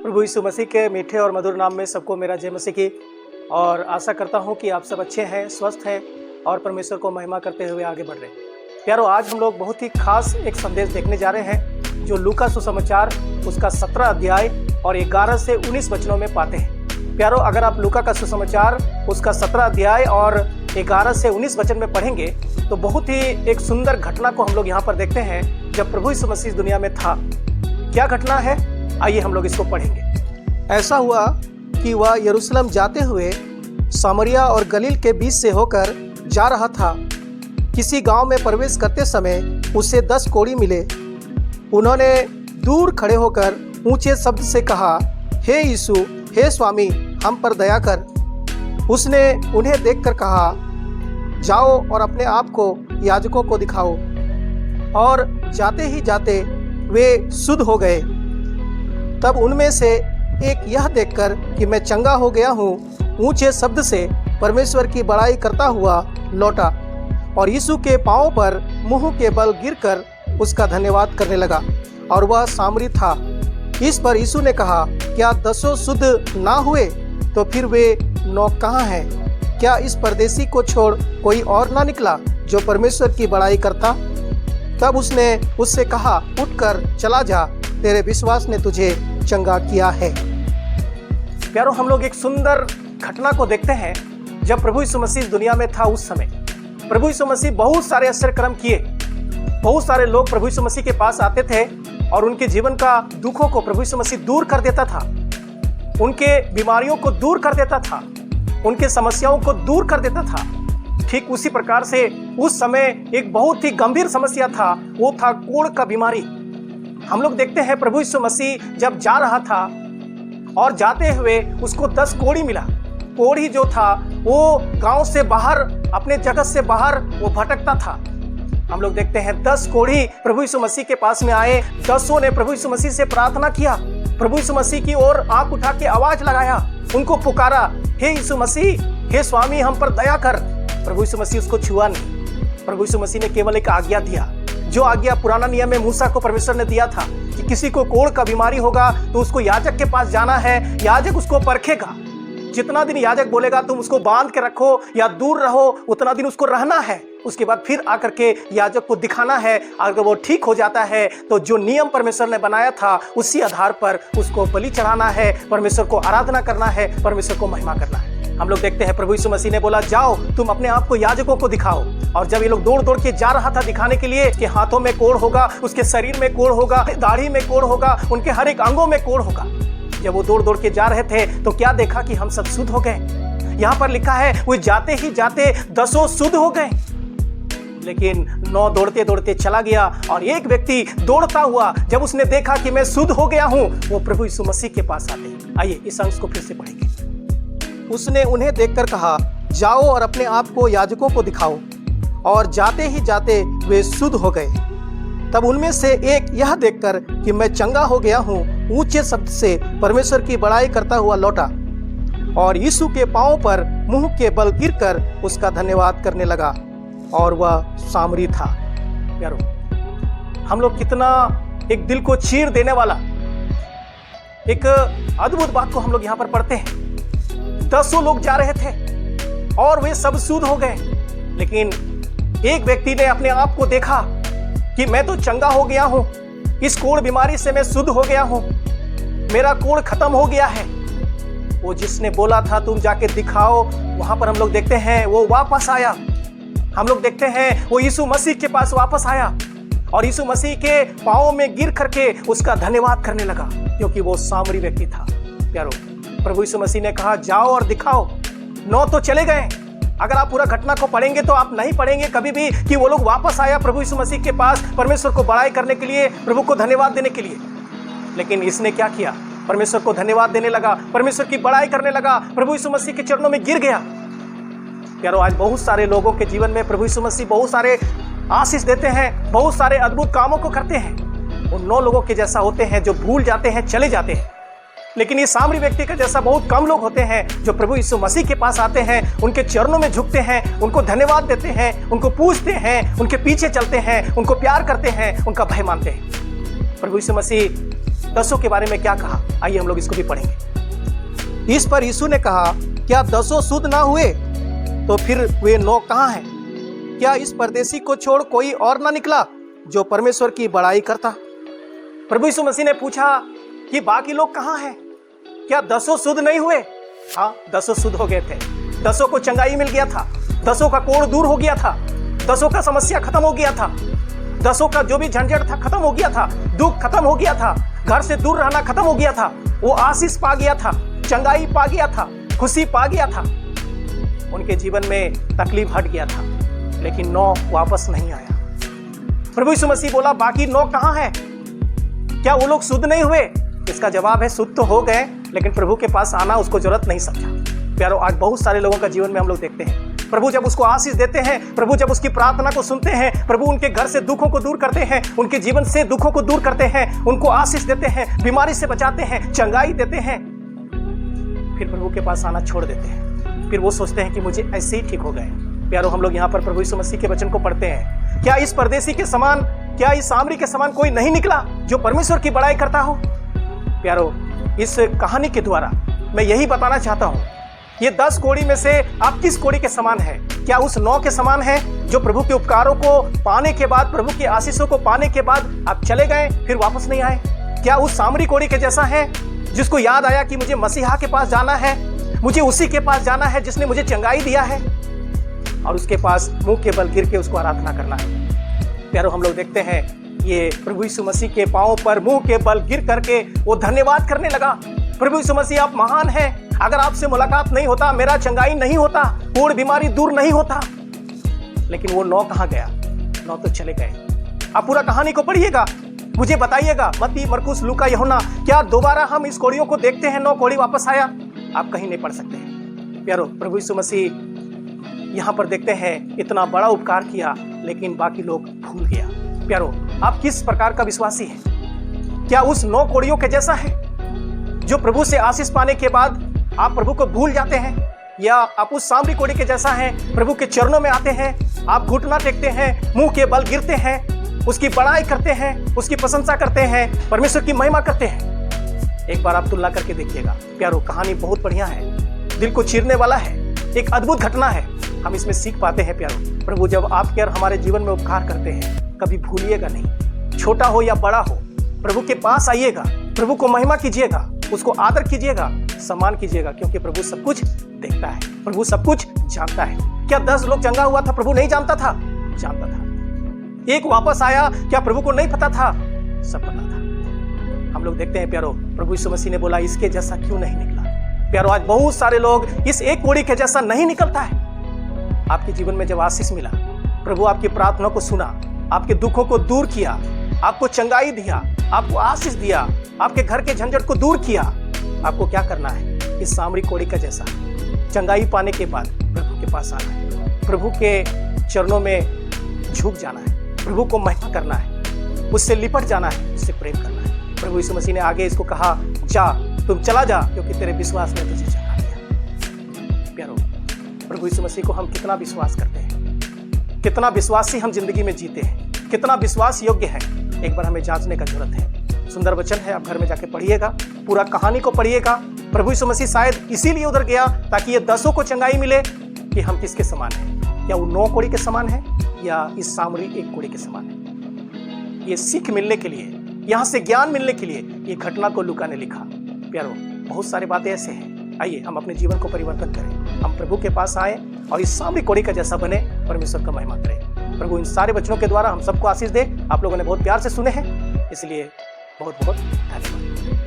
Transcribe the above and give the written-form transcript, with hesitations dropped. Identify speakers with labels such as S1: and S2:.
S1: प्रभु यीशु मसीह के मीठे और मधुर नाम में सबको मेरा जय मसीह की। और आशा करता हूँ कि आप सब अच्छे हैं, स्वस्थ हैं और परमेश्वर को महिमा करते हुए आगे बढ़ रहे हैं। प्यारो, आज हम लोग बहुत ही खास एक संदेश देखने जा रहे हैं जो लूका सुसमाचार उसका 17 अध्याय और 11 से 19 वचनों में पाते हैं। प्यारो, अगर आप लूका का सुसमाचार उसका 17 अध्याय और 11 से 19 वचन में पढ़ेंगे तो बहुत ही एक सुंदर घटना को हम लोग यहाँ पर देखते हैं जब प्रभु यीशु मसीह दुनिया में था। क्या घटना है, आइए हम लोग इसको पढ़ेंगे। ऐसा हुआ कि वह यरूशलेम जाते हुए सामरिया और गलील के बीच से होकर जा रहा था। किसी गांव में प्रवेश करते समय उसे 10 कोढ़ी मिले। उन्होंने दूर खड़े होकर ऊंचे शब्द से कहा, हे यीशु, हे स्वामी, हम पर दया कर। उसने उन्हें देखकर कहा, जाओ और अपने आप को याजकों को दिखाओ। और जाते ही जाते वे शुद्ध हो गए। तब उनमें से एक यह देखकर कि मैं चंगा हो गया हूँ, ऊंचे शब्द से परमेश्वर की बड़ाई करता हुआ लौटा और यीशु के पांवों पर मुंह के बल गिरकर उसका धन्यवाद करने लगा। और वह सामरी था। इस पर यीशु ने कहा, क्या 10 शुद्ध ना हुए? तो फिर वे 9 कहाँ हैं? क्या इस परदेसी को छोड़ कोई और ना निकला जो परमेश्वर की बड़ाई करता? तब उसने उससे कहा, उठकर चला जा, तेरे विश्वास ने तुझे चंगा किया है। प्यारो, हम लोग एक सुंदर घटना को देखते हैं जब प्रभु यीशु मसीह दुनिया में था। उस समय प्रभु यीशु मसीह बहुत सारे आश्चर्य कर्म किए। बहुत सारे लोग प्रभु यीशु मसीह के पास आते थे और उनके जीवन का दुखों को प्रभु यीशु मसीह दूर कर देता था, उनके बीमारियों को दूर कर देता था, उनके समस्याओं को दूर कर देता था। ठीक उसी प्रकार से उस समय एक बहुत ही गंभीर समस्या था, वो था कोढ़ का बीमारी। हम लोग देखते हैं प्रभु यीशु मसीह जब जा रहा था और जाते हुए उसको 10 कोढ़ी मिला। कोढ़ी जो था वो गांव से बाहर, अपने जगत से बाहर वो भटकता था। हम लोग देखते हैं 10 कोढ़ी प्रभु यीशु मसीह के पास में आए। 10 ने प्रभु यीशु मसीह से प्रार्थना किया, प्रभु यीशु मसीह की ओर आंख उठा के आवाज लगाया, उनको पुकारा, हे यीशु मसीह, हे स्वामी, हम पर दया कर। प्रभु यीशु मसीह उसको छुआ नहीं। प्रभु यीशु मसीह ने केवल एक आज्ञा दिया, जो आज्ञा पुराना नियम में मूसा को परमेश्वर ने दिया था कि किसी को कोढ़ का बीमारी होगा तो उसको याजक के पास जाना है, याजक उसको परखेगा। जितना दिन याजक बोलेगा तुम उसको बांध के रखो या दूर रहो, उतना दिन उसको रहना है। उसके बाद फिर आकर के याजक को दिखाना है। अगर वो ठीक हो जाता है तो जो नियम परमेश्वर ने बनाया था उसी आधार पर उसको बलि चढ़ाना है, परमेश्वर को आराधना करना है, परमेश्वर को महिमा करना है। हम लोग देखते हैं प्रभु यीशु मसीह ने बोला, जाओ तुम अपने आप को याजकों को दिखाओ। और जब ये लोग दौड़ दौड़ के जा रहा था दिखाने के लिए, उसके हाथों में कोढ़ होगा, उसके शरीर में कोढ़ होगा, दाढ़ी में कोढ़ होगा, उनके हर एक अंगों में कोढ़ होगा। जब वो दौड़ दौड़ के जा रहे थे तो क्या देखा कि हम सब शुद्ध हो गए। यहाँ पर लिखा है वो जाते ही जाते 10 शुद्ध हो गए, लेकिन 9 दौड़ते दौड़ते चला गया। और एक व्यक्ति दौड़ता हुआ जब उसने देखा कि मैं शुद्ध हो गया हूँ, वो प्रभु यीशु मसीह के पास आते। आइए इस अंश को फिर से पढ़ेंगे। उसने उन्हें देखकर कहा, जाओ और अपने आप को याजकों को दिखाओ। और जाते ही जाते वे शुद्ध हो गए। तब उनमें से एक यह देखकर कि मैं चंगा हो गया हूँ, ऊंचे शब्द से परमेश्वर की बड़ाई करता हुआ लौटा और यीशु के पांवों पर मुंह के बल गिरकर उसका धन्यवाद करने लगा। और वह सामरी था। यारो, हम लोग कितना एक दिल को चीर देने वाला एक अद्भुत बात को हम लोग यहाँ पर पढ़ते हैं। 10 लोग जा रहे थे और वे सब शुद्ध हो गए, लेकिन एक व्यक्ति ने अपने आप को देखा कि मैं तो चंगा हो गया हूं, इस कोढ़ बीमारी से मैं शुद्ध हो गया हूं, मेरा कोढ़ खत्म हो गया है। वो जिसने बोला था तुम जाके दिखाओ, वहां पर हम लोग देखते हैं वो वापस आया। हम लोग देखते हैं वो यीशु मसीह के पास वापस आया और यीशु मसीह के पांवों में गिर करके उसका धन्यवाद करने लगा, क्योंकि वो सामरी व्यक्ति था। प्यारो, प्रभु यीशु मसीह ने कहा, जाओ और दिखाओ। 9 तो चले गए। अगर आप पूरा घटना को पढ़ेंगे तो आप नहीं पढ़ेंगे कभी भी कि वो लोग वापस आया प्रभु यीशु मसीह के पास परमेश्वर को बड़ाई करने के लिए, प्रभु को धन्यवाद देने के लिए। लेकिन इसने क्या किया? परमेश्वर को धन्यवाद देने लगा, परमेश्वर की बड़ाई करने लगा, प्रभु यीशु मसीह के चरणों में गिर गया। यारो, आज बहुत सारे लोगों के जीवन में प्रभु यीशु मसीह बहुत सारे आशीष देते हैं, बहुत सारे अद्भुत कामों को करते हैं। वो 9 लोगों के जैसा होते हैं जो भूल जाते हैं, चले जाते हैं। लेकिन ये सामरी व्यक्ति का जैसा बहुत कम लोग होते हैं जो प्रभु यीशु मसीह के पास आते हैं, उनके चरणों में झुकते हैं, उनको धन्यवाद देते हैं, उनको पूजते हैं, उनके पीछे चलते हैं, उनको प्यार करते हैं, उनका भय मानते हैं। प्रभु यीशु मसीह 10 के बारे में क्या कहा, आइए हम लोग इसको भी पढ़ेंगे। इस पर यीशु ने कहा, क्या 10 शुद्ध ना हुए तो फिर वे 9 कहाँ हैं? क्या इस परदेसी को छोड़ कोई और ना निकला जो परमेश्वर की बड़ाई करता? प्रभु यीशु मसीह ने पूछा कि बाकी लोग कहाँ हैं? क्या 10 शुद्ध नहीं हुए? हाँ, 10 शुद्ध हो गए थे। 10 को चंगाई मिल गया था, 10 का कोढ़ दूर हो गया था, 10 का समस्या खत्म हो गया था, 10 का जो भी झंझट था खत्म हो गया था, दुख खत्म हो गया था, घर से दूर रहना खत्म हो गया था, वो आशीष पा गया था, चंगाई पा गया था, खुशी पा गया था, उनके जीवन में तकलीफ हट गया था। लेकिन 9 वापस नहीं आया। प्रभु यीशु मसीह बोला, बाकी 9 कहाँ हैं? क्या वो लोग शुद्ध नहीं हुए? इसका जवाब है, शुद्ध तो हो गए, लेकिन प्रभु के पास आना उसको जरूरत नहीं समझा। प्यारो, आज बहुत सारे लोगों का जीवन में हम लोग देखते हैं, प्रभु जब उसको आशीष देते हैं, प्रभु जब उसकी प्रार्थना को सुनते हैं, प्रभु उनके घर से दुखों को दूर करते हैं, उनके जीवन से दुखों को दूर करते हैं, उनको आशीष देते हैं, बीमारी से बचाते हैं, चंगाई देते हैं, फिर प्रभु के पास आना छोड़ देते हैं। फिर वो सोचते हैं कि मुझे ऐसे ही ठीक हो गए। प्यारो, हम लोग यहाँ पर प्रभु यीशु मसीह के वचन को पढ़ते हैं। क्या इस परदेसी के समान, क्या इस सामरी के समान कोई नहीं निकला जो परमेश्वर की बड़ाई करता हो? प्यारो, इस कहानी के द्वारा मैं यही बताना चाहता हूँ, ये 10 कोड़ी में से आप किस कोड़ी के समान है? क्या उस 9 के समान है जो प्रभु के उपकारों को पाने के बाद, प्रभु की आशीषों को पाने के बाद आप चले गए, फिर वापस नहीं आए? क्या उस सामरी कोड़ी के जैसा है जिसको याद आया कि मुझे मसीहा के पास जाना है, मुझे उसी के पास जाना है जिसने मुझे चंगाई दिया है, और उसके पास मुंह के बल गिर के उसको आराधना करना है? प्यारो, हम लोग देखते हैं ये प्रभु यीशु मसीह के पांवों पर मुंह के बल गिर करके वो धन्यवाद करने लगा। प्रभु यीशु मसीह, आप महान हैं, अगर आपसे मुलाकात नहीं होता मेरा चंगाई नहीं होता, कोढ़ बीमारी दूर नहीं होता। लेकिन वो 9 कहाँ गया? 9 तो चले गए। आप पूरा कहानी को पढ़िएगा, मुझे बताइएगा, मत्ती, मरकुस, लूका, यूहन्ना, क्या दोबारा हम इस कोड़ियों को देखते हैं 9 कोड़ी वापस आया? आप कहीं नहीं पढ़ सकते हैं। प्यारो, प्रभु यीशु मसीह यहाँ पर देखते हैं इतना बड़ा उपकार किया, लेकिन बाकी लोग भूल गया। प्यारो, आप किस प्रकार का विश्वासी हैं? क्या उस 9 कोड़ियों के जैसा है जो प्रभु से आशीष पाने के बाद आप प्रभु को भूल जाते हैं? या आप उस सामरी कोड़ी के जैसा हैं, प्रभु के चरणों में आते हैं, आप घुटना टेकते हैं, मुंह के बल गिरते हैं, उसकी बड़ाई करते हैं, उसकी प्रशंसा करते हैं, परमेश्वर की महिमा करते हैं? एक बार आप तुलना करके देखिएगा। प्यारो, कहानी बहुत बढ़िया है, दिल को चीरने वाला है, एक अद्भुत घटना है, हम इसमें सीख पाते हैं। प्यारो, प्रभु जब आपके और हमारे जीवन में उपकार करते हैं, कभी भूलिएगा नहीं, छोटा हो या बड़ा हो, प्रभु के पास आइएगा, प्रभु को महिमा कीजिएगा, उसको आदर कीजिएगा, सम्मान कीजिएगा, क्योंकि प्रभु सब कुछ देखता है, प्रभु सब कुछ जानता है। क्या 10 लोग चंगा हुआ था, प्रभु नहीं जानता था? जानता था। एक वापस आया, क्या प्रभु को नहीं पता था? सब पता था। हम लोग देखते हैं प्यारो, प्रभु यीशु मसीह ने बोला, इसके जैसा क्यों नहीं निकला? प्यारो, आज बहुत सारे लोग इस एक कोड़ी के जैसा नहीं निकलता है। आपके जीवन में जब आशीष मिला, प्रभु आपकी प्रार्थना को सुना, आपके दुखों को दूर किया, आपको चंगाई दिया, आपको आशीष दिया, आपके घर के झंझट को दूर किया, आपको क्या करना है? इस सामरी कोड़ी का जैसा चंगाई पाने के बाद प्रभु के पास आना है, प्रभु के चरणों में झुक जाना है, प्रभु को महिमा करना है, उससे लिपट जाना है, उससे प्रेम करना है। प्रभु यीशु मसीह ने आगे इसको कहा, जा, तुम चला जा, क्योंकि तेरे विश्वास ने तुझे चंगा दिया। प्यारो, प्रभु यीशु मसीह को हम कितना विश्वास करते हैं, कितना विश्वासी हम जिंदगी में जीते हैं, कितना विश्वास योग्य है, एक बार हमें जांचने का जरूरत है। सुंदर वचन है, आप घर में जाके पढ़िएगा, पूरा कहानी को पढ़िएगा। प्रभु यीशु मसीह शायद इसीलिए उधर गया ताकि ये 10 को चंगाई मिले कि हम किसके समान हैं, क्या वो 9 कोड़ी के समान है या इस सामरी 1 कोड़ी के समान है? ये सीख मिलने के लिए, यहाँ से ज्ञान मिलने के लिए ये घटना को लूका ने लिखा। प्यारो, बहुत सारी बातें ऐसे हैं, आइए हम अपने जीवन को परिवर्तन करें, हम प्रभु के पास आए और इस सामरी कोड़ी का जैसा बने, परमेश्वर का महिमा करें। प्रभु इन सारे वचनों के द्वारा हम सबको आशीष दे। आप लोगों ने बहुत प्यार से सुने हैं, इसलिए बहुत बहुत धन्यवाद।